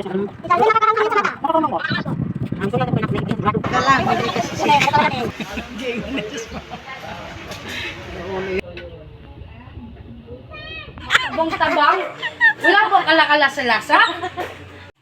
Bong tabang. Wala pong kalakala sa lasa.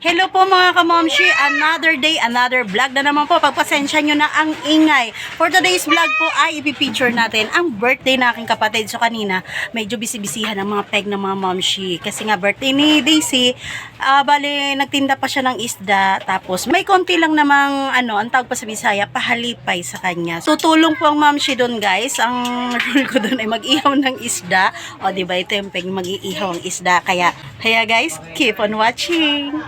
Hello po mga kamomshi, another day, another vlog na naman po. Pagpasensya nyo na ang ingay. For today's vlog po ay ipipicture natin ang birthday na aking kapatid. So kanina, medyo bisibisihan ang mga peg ng mga momshi. Kasi nga birthday ni Daisy, bali nagtinda pa siya ng isda. Tapos may konti lang namang, ang tawag pa sa Bisaya, pahalipay sa kanya. Tutulong po ang momshi doon guys. Ang rule ko doon ay mag-ihaw ng isda. O diba, ito yung peg mag-iihaw ang isda. Kaya guys, keep on watching.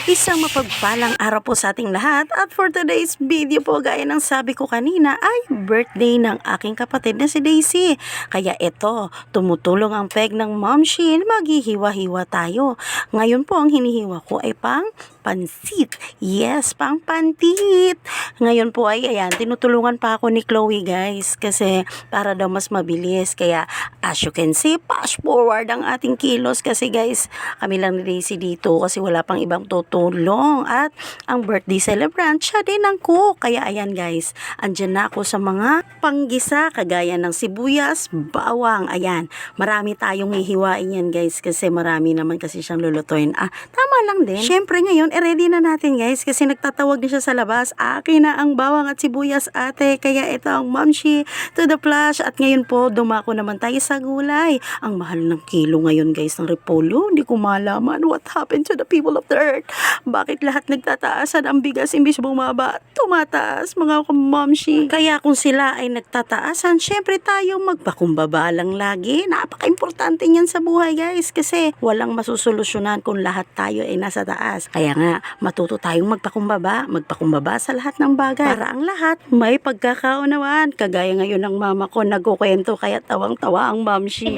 Isang mapagpalang araw po sa ating lahat at for today's video po gaya ng sabi ko kanina ay birthday ng aking kapatid na si Daisy. Kaya ito, tumutulong ang peg ng momshi, maghihiwa-hiwa tayo. Ngayon po ang hinihiwa ko ay pang pansit. Yes, pang pantit. Ngayon po ay ayan, tinutulungan pa ako ni Chloe guys kasi para daw mas mabilis. Kaya as you can see, fast forward ang ating kilos kasi guys, kami lang ni Daisy dito kasi wala pang ibang tutulong at ang birthday celebrant siya din ang cook. Kaya ayan guys, andyan na ako sa mga panggisa kagaya ng sibuyas, bawang. Ayan, marami tayong hihiwain yan guys kasi marami naman kasi siyang lulutuin. Tama lang din. Syempre ngayon, ready na natin guys kasi nagtatawag na siya sa labas. Akin na ang bawang at sibuyas ate. Kaya ito ang momshi to the flash. At ngayon po, dumako naman tayo sa gulay. Ang mahal ng kilo ngayon guys ng repolyo. Hindi ko malaman what happened to the people of the earth. Bakit lahat nagtataasan ang bigas imbis bumaba? Tumataas mga momshi. Kaya kung sila ay nagtataasan, syempre tayo magpakumbaba lang lagi. Napaka-importante niyan sa buhay guys kasi walang masusolusyonan kung lahat tayo ay nasa taas. Kaya nga, matuto tayong magpakumbaba sa lahat ng bagay. Para ang lahat may pagkakaunawaan. Kagaya ngayon ng mama ko nagkukwento kaya tawang-tawa ang momshi.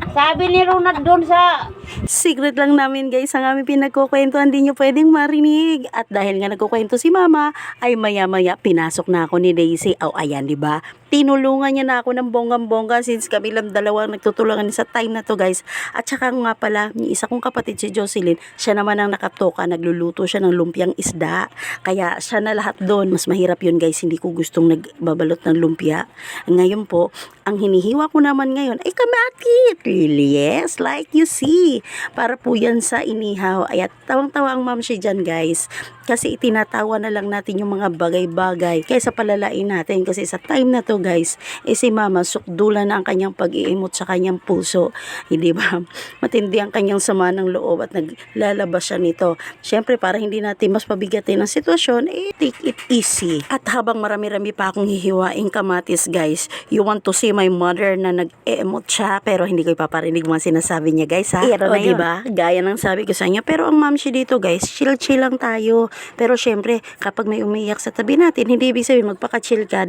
Sabi ni Ronald doon sa... Secret lang namin guys ang aming pinagkukwentuhan, hindi nyo pwedeng marinig. At dahil nga nagkukwento si mama, ay maya-maya pinasok na ako ni Daisy. Ayan, diba? Tinulungan niya na ako ng bonggang-bongga since kami lang dalawang nagtutulungan sa time na to guys. At saka nga pala, yung isa kong kapatid si Jocelyn, siya naman ang nakatoka, nagluluto siya ng lumpiang isda. Kaya siya na lahat doon. Mas mahirap yun guys, hindi ko gustong nagbabalot ng lumpia. Ngayon po, ang hinihiwa ko naman ngayon ay kamatit. Yes, like you see. Para po yan sa inihaw. Ay at tawang-tawa ang momshi dyan guys. Kasi itinatawa na lang natin yung mga bagay-bagay kaysa palalain natin. Kasi sa time na to guys, si mama sukdula na ang kanyang pag-iimot sa kanyang puso. Hindi ba? Matindi ang kanyang sama ng loob at naglalabas siya nito. Siyempre para hindi natin mas pabigatin ang sitwasyon, take it easy. At habang marami-rami pa akong hihiwaing kamatis guys, you want to see my mother na nag-emot siya pero hindi ko ipaparinig mga sinasabi niya guys ha. O diba? Gaya ng sabi ko sa inyo. Pero ang momshi dito guys, chill-chill lang tayo. Pero syempre, kapag may umiiyak sa tabi natin, hindi ibig sabihin magpaka-chill ka.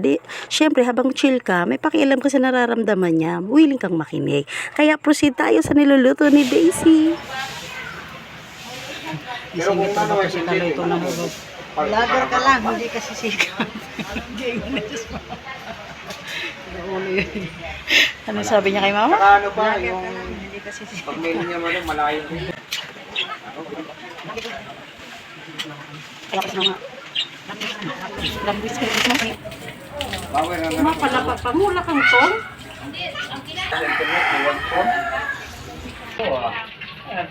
Syempre, habang chill ka, may pakialam ka sa nararamdaman niya, willing kang makinig. Kaya proceed tayo sa niluluto ni Daisy. Isingit ko ba kasi kaluto na mo? Lager ka lang, hindi kasi sikat. Ano sabi niya kay mama? Ano pa, yung Hindi kasi sikat. pag may linya mo malayo rin. Kaya kasi mga language ka rin mo. Bawal na Mga palapa pa, mula kang tong.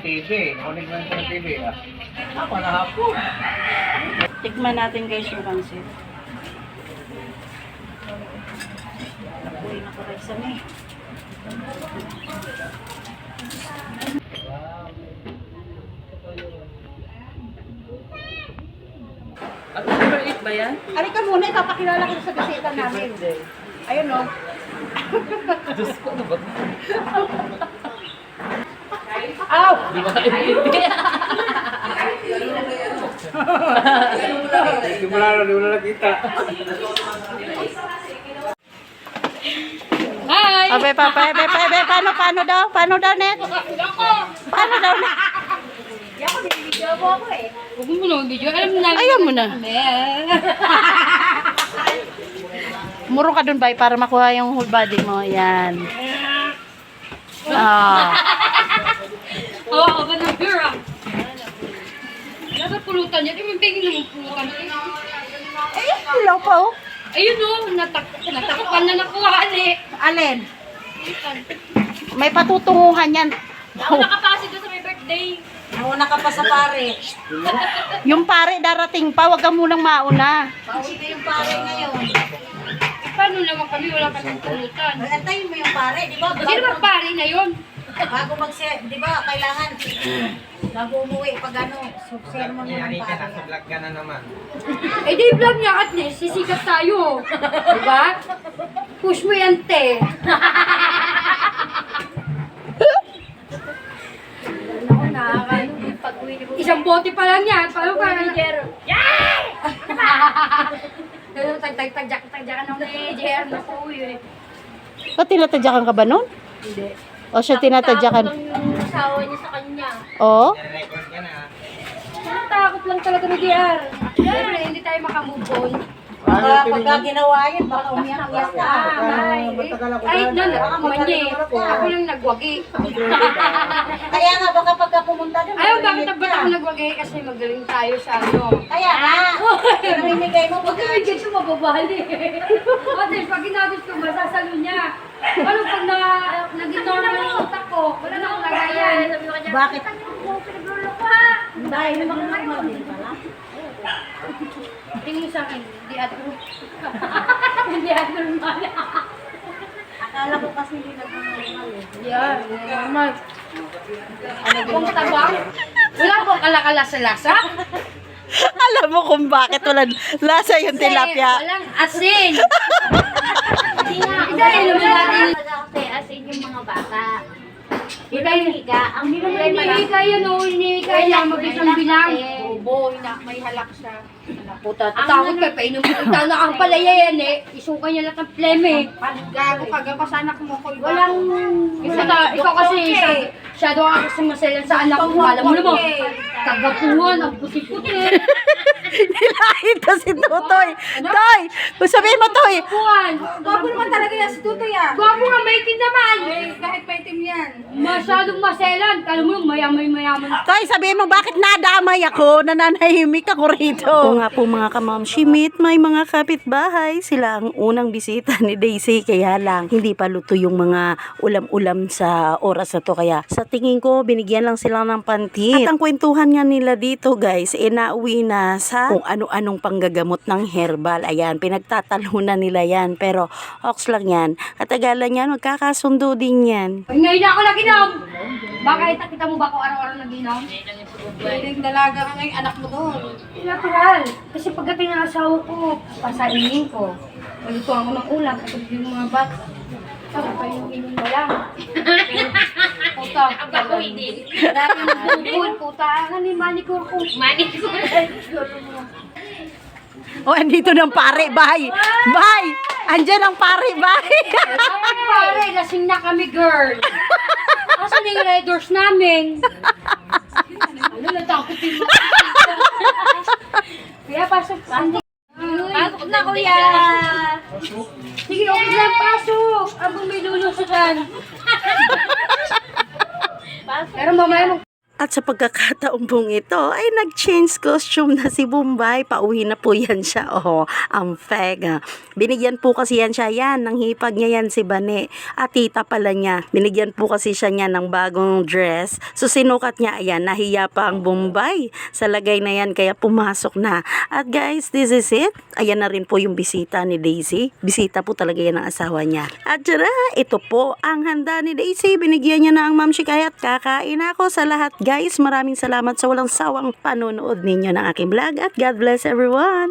TV, kunig lang sa TV wala hapon. Tikman natin guys yung pansit. Nakuhin ako guys sa may. At number 8 ba yan? Ari ka muna, ipapakilala ko sa bisita namin. Ayun o. Diyos ko, ano ba? Aw! Di ba kayo hindi? Di mo na nakita. Hi! Abe, paano daw, Net? Paano daw, Net? Huwag mo na video. Alam mo na. Ayaw mo na. Muro ka dun, Bay, para makuha yung whole body mo. Yan. Ah. Oo, ba ng beer ah. Dapat pulutan yan. Yung tingin naman pulutan. Hello po. Ayun o, natakpan na nakuhaan eh. Alin? May patutunguhan yan. Ako nakapasok doon sa may birthday. Nauna ka pa sa pare. Yung pare darating pa, wag ka munang mauna. Pauwi na yung pare ngayon. Paano naman kami? Wala kaming pulutan. Antayin mo yung pare, di ba? Sino ba pare na yun? Bago di ba, kailangan bago umuwi pag ano, sermon mo ng pare. Vlog ka na naman. Eh di vlog niya at least, sisikat tayo. Diba? Push mo yan, te. Ako nakakaano pag-uwi niyo. Isang bote pa lang yan. Paano pa? Yay! Tagjakan ako ni JR na po yun. Ba't tinatadyakan ka ba nun? Hindi. O siya tinatadyakan? Yung asawa niya sa kanya. O? Record ka na. Takot lang talaga ni JR. Siyempre, hindi tayo makamove on. Pagka ginawa yan, baka umiyak-uyak ka. Kahit na, manye. Ako lang nagwagi. Kaya nga, baka pagka pumunta doon, Ayaw, bakit marinig ba't ka. ako nagwagi? Kasi magaling tayo sa ano. Kaya nga, pinamimigay mo Huwag kami dyan sa mababali. Ate, pag ginagos ko, masasalo niya. Paano pag naging normal ang utak ko? Wala na akong lagayan. Bakit? Pinaglulok ko ha. Dahil mga normal din pala. Tingin mo sa akin, hindi adro. Hindi abnormal. Akala ko kasi hindi nagmamal eh. Yeah, normal. Kung tabang, wala pong kalakala sa lasa. Alam mo kung bakit walang lasa yung tilapia. Walang asin. Hindi nga. Hindi naman natin. Kasi asin yung mga bata. Hindi tayo Higa, ang Hindi naman inihiga yan o, inihiga yan, mabisang bilang. Bobo, may halak siya. Puta, tatakot ka, painom mo. Ikaw na ang palaya yan eh. Isukan niya lahat ng pleme. Gago ka, gapas anak mo ko. Walang... Ikaw kasi, shadow ka kasi maselan sa anak mo. Alam mo naman, kagapuhan, ang puti-puti. Nilahit ka si Tutoy. Toy! Sabihin mo, Toy. Kagapuhan. Gwapo naman talaga yan si Tutoy ah. Gwapo nga, maitim naman. Kahit paitim yan. Masyadong maselan. Kala mo, mayaman. Toy, sabihin mo, bakit nadamay ako? Nananahimik ako rito. Oo nga po mga kamamshimit, may mga kapitbahay. Sila ang unang bisita ni Daisy. Kaya lang, hindi pa luto yung mga ulam-ulam sa oras na to. Kaya sa tingin ko, binigyan lang sila ng pantit. At ang kwentuhan nga nila dito guys, nauwi na sa kung ano-anong panggagamot ng herbal. Ayan, pinagtatalunan nila yan. Pero, ox lang yan. Katagalan yan, magkakasundo din yan. Ngayon na ako naginom. Baka kita mo ba ako araw-araw naginom? Pwedeng dalaga ka ngayong anak mo doon. Natural. Kasi pagdating ng asawa ko, pasainin ko. Maluto ako ng ulam, kapag yung mga bat. Sabi pa yung inom mo lang. Puta, Bakuy din. dami ng bubul, puta. Ano yung manicure ko? Manicure. O, andito ng pare, bye! Bye! Andyan ang pare, bye! Ay, pare, lasing na kami, girl. Asan yung red doors namin? Ano, natakot yung mga. Kaya pasok. Pasok na, kuya. Sige, okay lang, pasok. Abang may lulusutan. Pero mamaya At sa pagkakataong pong ito, ay nag-change costume na si Bombay. Pauwi na po yan siya. Oh, ang feg. Binigyan po kasi yan siya ng hipag niya yan si Bane. At tita pala niya. Binigyan po kasi siya niya ng bagong dress. So sinukat niya, ayan, nahiya pa ang Bombay. Sa lagay na yan, kaya pumasok na. At guys, this is it. Ayan na rin po yung bisita ni Daisy. Bisita po talaga yan ng asawa niya. At tara, ito po ang handa ni Daisy. Binigyan niya na ang Ma'am Shikay at kakain ako sa lahat. Guys, maraming salamat sa walang sawang panonood ninyo ng aking vlog at God bless everyone!